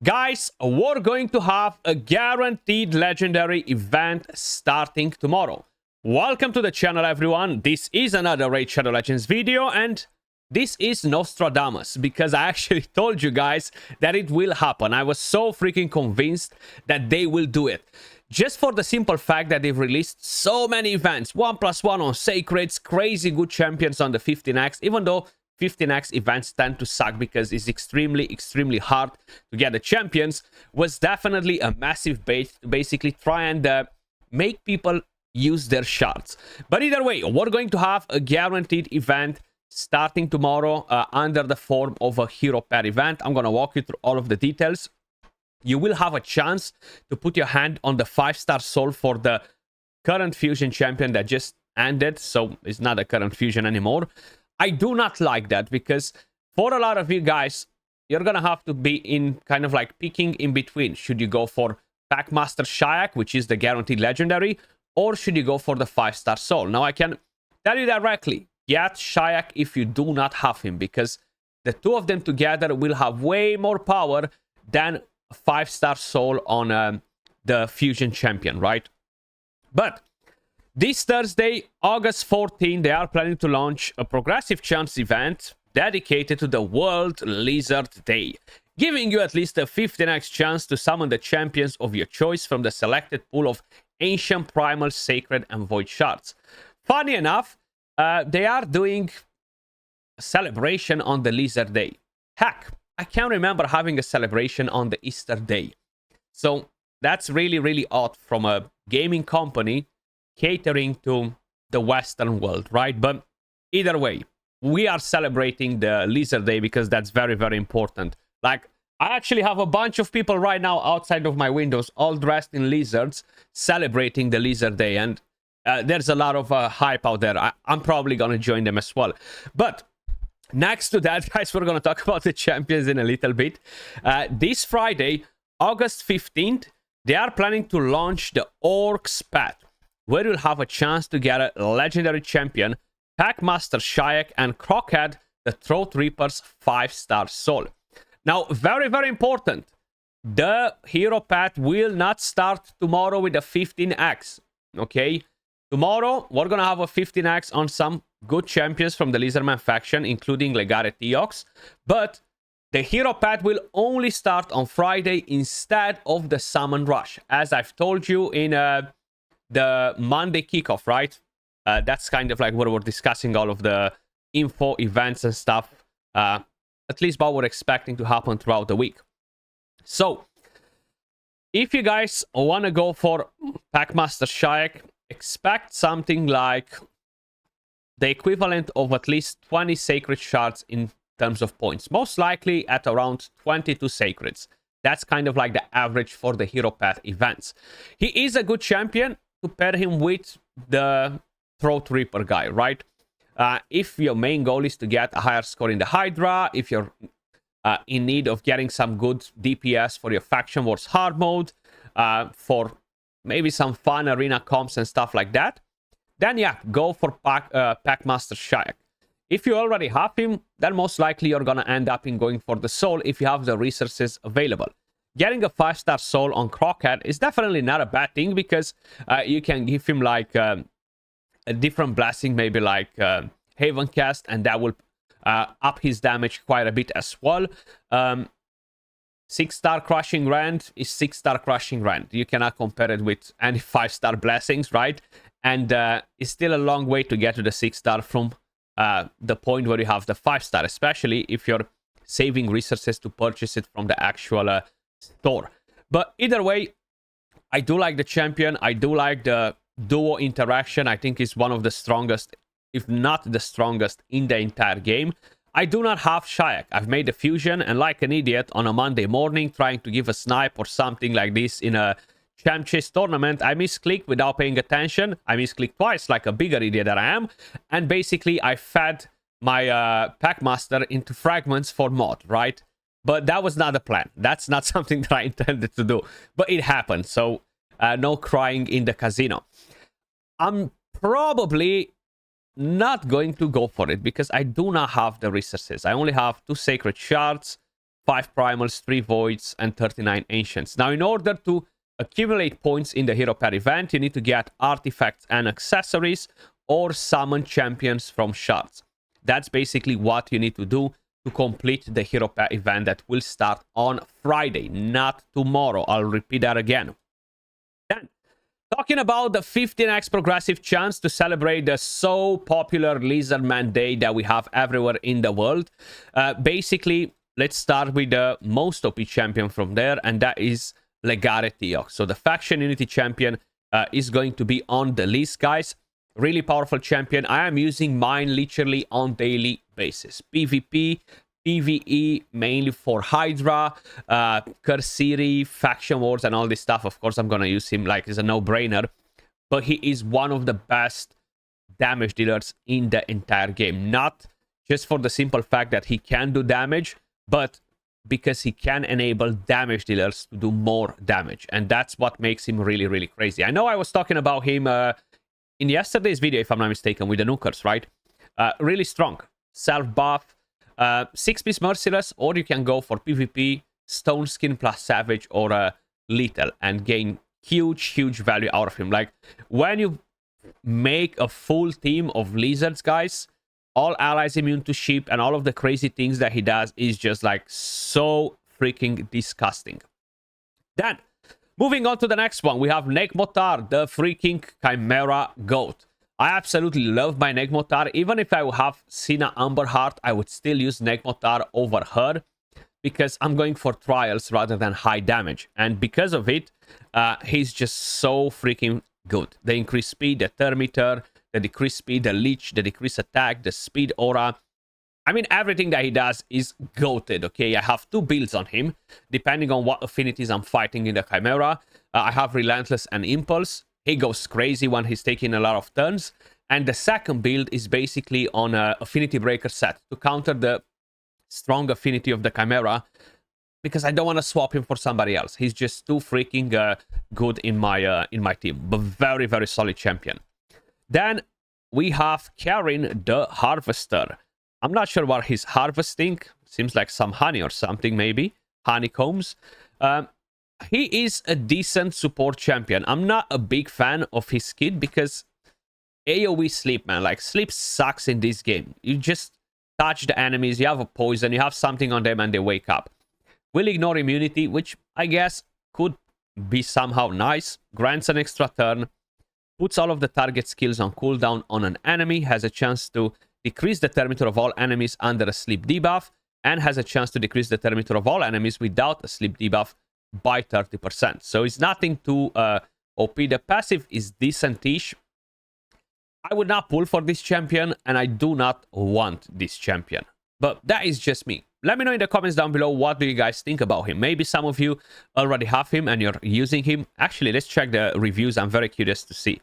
Guys, we're going to have a guaranteed legendary event starting tomorrow. Welcome to the channel, everyone. This is another Raid Shadow Legends video, and this is Nostradamus, because I actually told you guys that it will happen. I was so freaking convinced that they will do it. Just for the simple fact that they've released so many events. 1+1 on Sacreds, crazy good champions on the 15x, even though 15x events tend to suck because it's extremely hard to get the champions, was definitely a massive bait to basically try and make people use their shards. But either way, we're going to have a guaranteed event starting tomorrow under the form of a hero pair event. I'm going to walk you through all of the details. You will have a chance to put your hand on the 5-star soul for the current fusion champion that just ended, so it's not a current fusion anymore. I do not like that, because for a lot of you guys, you're gonna have to be in kind of like picking in between. Should you go for Packmaster Shayak, which is the guaranteed legendary, or should you go for the 5-star soul? Now, I can tell you directly, get Shayak if you do not have him, because the two of them together will have way more power than a 5-star soul on the fusion champion, right? But this Thursday, August 14, they are planning to launch a progressive chance event dedicated to the World Lizard Day, giving you at least a 15x chance to summon the champions of your choice from the selected pool of Ancient, Primal, Sacred, and Void Shards. Funny enough, they are doing a celebration on the Lizard Day. Heck, I can't remember having a celebration on the Easter Day. So that's really odd from a gaming company catering to the Western world, right? But either way, we are celebrating the Lizard Day because that's very important. Like, I actually have a bunch of people right now outside of my windows, all dressed in lizards, celebrating the Lizard Day, and there's a lot of hype out there. I'm probably gonna join them as well. But next to that, guys, we're gonna talk about the champions in a little bit. This Friday, August 15th, they are planning to launch the Orcs Path, where you'll have a chance to get a legendary champion, Packmaster Shayak, and Kro'khad, the Throat Reaper's 5-star soul. Now, very important, the hero path will not start tomorrow with a 15x, okay? Tomorrow, we're gonna have a 15x on some good champions from the Lizardman faction, including Legare Theox, but the hero path will only start on Friday instead of the Summon Rush, as I've told you in the Monday kickoff, right? That's kind of like where we're discussing all of the info, events, and stuff. At least what we're expecting to happen throughout the week. So, if you guys want to go for Packmaster Shayak, expect something like the equivalent of at least 20 Sacred Shards in terms of points. Most likely at around 22 Sacreds. That's kind of like the average for the Hero Path events. He is a good champion to pair him with the Throat Reaper guy, right? If your main goal is to get a higher score in the Hydra, if you're in need of getting some good DPS for your Faction Wars hard mode, for maybe some fun arena comps and stuff like that, then yeah, go for Packmaster Shayak. If you already have him, then most likely you're gonna end up in going for the soul if you have the resources available. Getting a 5-star soul on Kro'khad is definitely not a bad thing, because you can give him like a different blessing, maybe like Haven Cast, and that will up his damage quite a bit as well. 6-star Crushing Rend is 6-star Crushing Rend. You cannot compare it with any 5-star blessings, right? And it's still a long way to get to the 6-star from the point where you have the 5-star, especially if you're saving resources to purchase it from the actual store. But either way, I do like the champion. I do like the duo interaction. I think it's one of the strongest, if not the strongest, in the entire game. I do not have Shayak. I've made a fusion, and like an idiot on a Monday morning trying to give a snipe or something like this in a Champ Chase tournament, I misclicked without paying attention. I misclicked twice like a bigger idiot that I am, and basically I fed my Packmaster into fragments for mod, right? But that was not the plan. That's not something that I intended to do. But it happened, so no crying in the casino. I'm probably not going to go for it because I do not have the resources. I only have 2 Sacred Shards, 5 primals, 3 voids, and 39 ancients. Now, in order to accumulate points in the hero pair event, you need to get artifacts and accessories or summon champions from shards. That's basically what you need to do to complete the hero pair event that will start on Friday, not tomorrow. I'll repeat that again. Then, talking about the 15x progressive chance to celebrate the so popular Lizardman Day that we have everywhere in the world. Basically, let's start with the most OP champion from there, and that is Legare Teok. So the faction unity champion is going to be on the list, guys. Really powerful champion. I am using mine literally on daily basis. PvP, PvE, mainly for Hydra, Kursiri, faction wars, and all this stuff. Of course, I'm gonna use him like it's a no-brainer. But he is one of the best damage dealers in the entire game. Not just for the simple fact that he can do damage, but because he can enable damage dealers to do more damage. And that's what makes him really, really crazy. I know I was talking about him in yesterday's video, if I'm not mistaken, with the nukers, right? Really strong. Self-buff, 6-piece Merciless, or you can go for PvP, Stone Skin plus Savage, or Lethal, and gain huge, huge value out of him. Like, when you make a full team of lizards, guys, all allies immune to sheep, and all of the crazy things that he does is just like so freaking disgusting. Then, moving on to the next one, we have Negmotar, the freaking Chimera Goat. I absolutely love my Negmotar. Even if I would have Sina Amberheart, I would still use Negmotar over her, because I'm going for trials rather than high damage. And because of it, he's just so freaking good. The increased speed, the Thermitor, the decreased speed, the leech, the decreased attack, the speed aura. I mean, everything that he does is goated, okay? I have 2 builds on him, depending on what affinities I'm fighting in the Chimera. I have Relentless and Impulse. He goes crazy when he's taking a lot of turns. And the second build is basically on a Affinity Breaker set to counter the strong affinity of the Chimera, because I don't want to swap him for somebody else. He's just too freaking good in my team. But very, very solid champion. Then we have Karin the Harvester. I'm not sure what he's harvesting. Seems like some honey or something, maybe. Honeycombs. He is a decent support champion. I'm not a big fan of his kit because AoE sleep, man. Like, sleep sucks in this game. You just touch the enemies, you have a poison, you have something on them, and they wake up. Will ignore immunity, which I guess could be somehow nice. Grants an extra turn. Puts all of the target skills on cooldown on an enemy. Has a chance to decrease the thermometer of all enemies under a sleep debuff. And has a chance to decrease the thermometer of all enemies without a sleep debuff by 30%. So it's nothing too OP. The passive is decent-ish. I would not pull for this champion, and I do not want this champion. But that is just me. Let me know in the comments down below, what do you guys think about him? Maybe some of you already have him and you're using him. Actually, let's check the reviews. I'm very curious to see.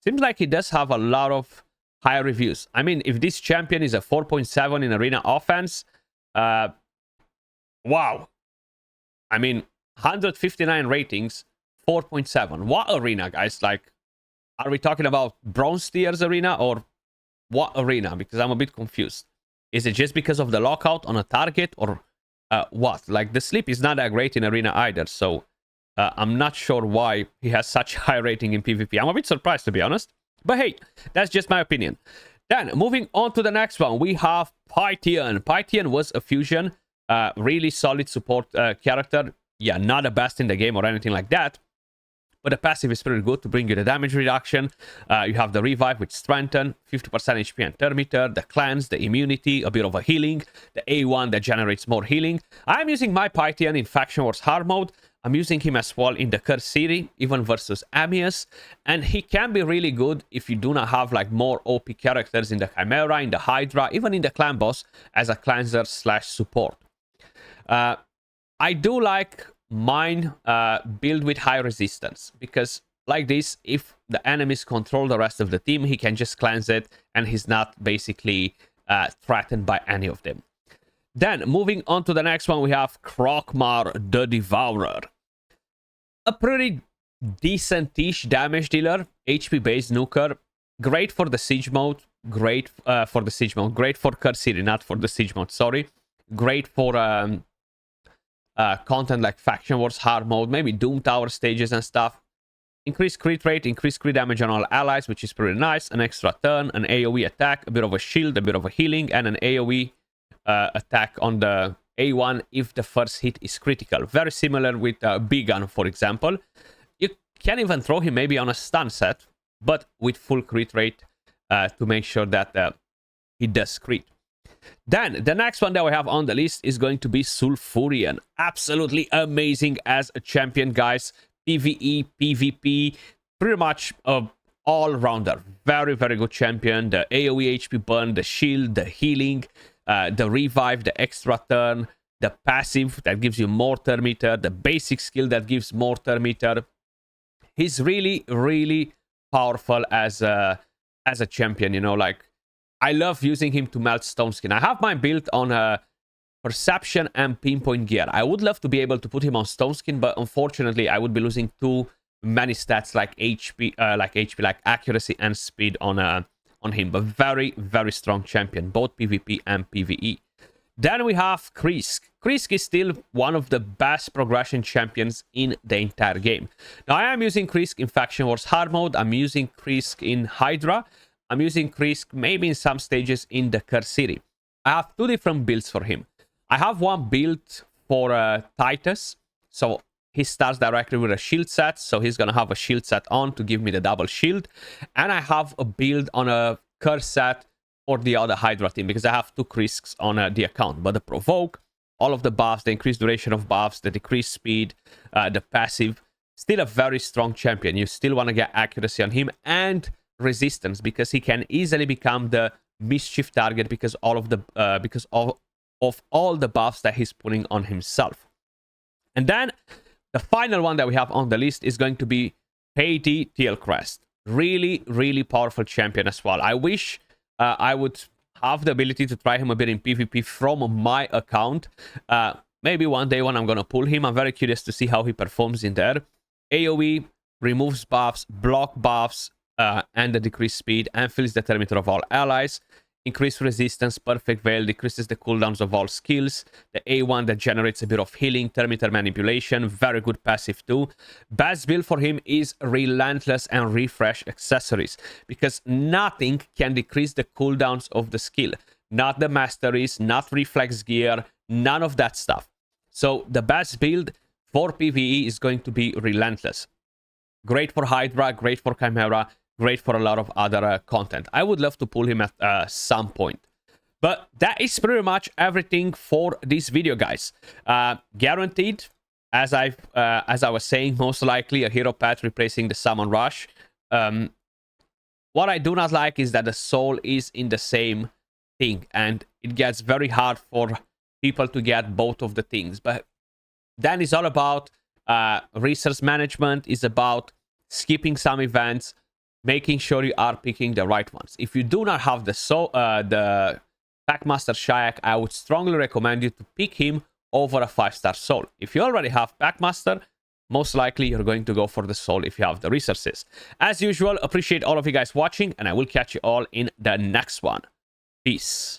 Seems like he does have a lot of high reviews. I mean, if this champion is a 4.7 in arena offense, wow. I mean, 159 ratings, 4.7. What arena, guys? Like, are we talking about Bronze Tiers arena or what arena? Because I'm a bit confused. Is it just because of the lockout on a target, or what? Like, the sleep is not that great in arena either, so I'm not sure why he has such high rating in PvP. I'm a bit surprised, to be honest. But hey, that's just my opinion. Then, moving on to the next one, we have Pythian. Pythian was a fusion, really solid support character. Yeah, not the best in the game or anything like that. But the passive is pretty good to bring you the damage reduction. You have the revive, which strengthen, 50% HP and thermometer, the cleanse, the immunity, a bit of a healing, the A1 that generates more healing. I'm using my Pythian in Faction Wars hard mode. I'm using him as well in the Kursiri, even versus Amius. And he can be really good if you do not have like more OP characters in the Chimera, in the Hydra, even in the Clan Boss as a cleanser / support. I do like mine build with high resistance, because like this, if the enemies control the rest of the team, he can just cleanse it and he's not basically threatened by any of them. Then moving on to the next one, we have Kro'khad the Devourer. A pretty decent-ish damage dealer, HP based nuker, great for the siege mode, great for Kursiri, not for the siege mode, sorry. Great for content like Faction Wars Hard Mode, maybe Doom Tower stages and stuff. Increased crit rate, increased crit damage on all allies, which is pretty nice. An extra turn, an AoE attack, a bit of a shield, a bit of a healing, and an AoE attack on the A1 if the first hit is critical. Very similar with B-Gun, for example. You can even throw him maybe on a stun set, but with full crit rate to make sure that he does crit. Then, the next one that we have on the list is going to be Sulfurion. Absolutely amazing as a champion, guys. PvE, PvP, pretty much all-rounder. Very, very good champion. The AoE HP burn, the shield, the healing, the revive, the extra turn, the passive that gives you more turn meter, the basic skill that gives more turn meter. He's really, really powerful as a champion, you know, like, I love using him to melt Stone Skin. I have mine built on Perception and Pinpoint gear. I would love to be able to put him on Stone Skin, but unfortunately, I would be losing too many stats like HP, like accuracy and speed on him. But very, very strong champion, both PvP and PvE. Then we have Krisk. Krisk is still one of the best progression champions in the entire game. Now, I am using Krisk in Faction Wars Hard Mode. I'm using Krisk in Hydra. I'm using Krisk maybe in some stages in the Curse City. I have two different builds for him. I have one build for Titus. So he starts directly with a shield set. So he's going to have a shield set on to give me the double shield. And I have a build on a Curse set for the other Hydra team, because I have two Krisks on the account. But the Provoke, all of the buffs, the increased duration of buffs, the decreased speed, the passive, still a very strong champion. You still want to get accuracy on him and resistance, because he can easily become the mischief target because all of all the buffs that he's putting on himself. And then the final one that we have on the list is going to be Payday Teal'Crest. Really, really powerful champion as well. I wish I would have the ability to try him a bit in PvP from my account. Maybe one day when I'm going to pull him, I'm very curious to see how he performs in there. AoE, removes buffs, block buffs, and the decreased speed, and fills the thermometer of all allies. Increased resistance, perfect veil, decreases the cooldowns of all skills. The A1 that generates a bit of healing, thermometer manipulation, very good passive too. Best build for him is relentless and refresh accessories, because nothing can decrease the cooldowns of the skill. Not the masteries, not reflex gear, none of that stuff. So the best build for PvE is going to be relentless. Great for Hydra, great for Chimera, great for a lot of other content. I would love to pull him at some point. But that is pretty much everything for this video, guys. Guaranteed, as I was saying, most likely a hero path replacing the Summon Rush. What I do not like is that the soul is in the same thing, and it gets very hard for people to get both of the things. But then it's all about resource management. It's about skipping some events, making sure you are picking the right ones. If you do not have the Packmaster Shayak, I would strongly recommend you to pick him over a 5-star soul. If you already have Packmaster, most likely you're going to go for the soul if you have the resources. As usual, appreciate all of you guys watching, and I will catch you all in the next one. Peace.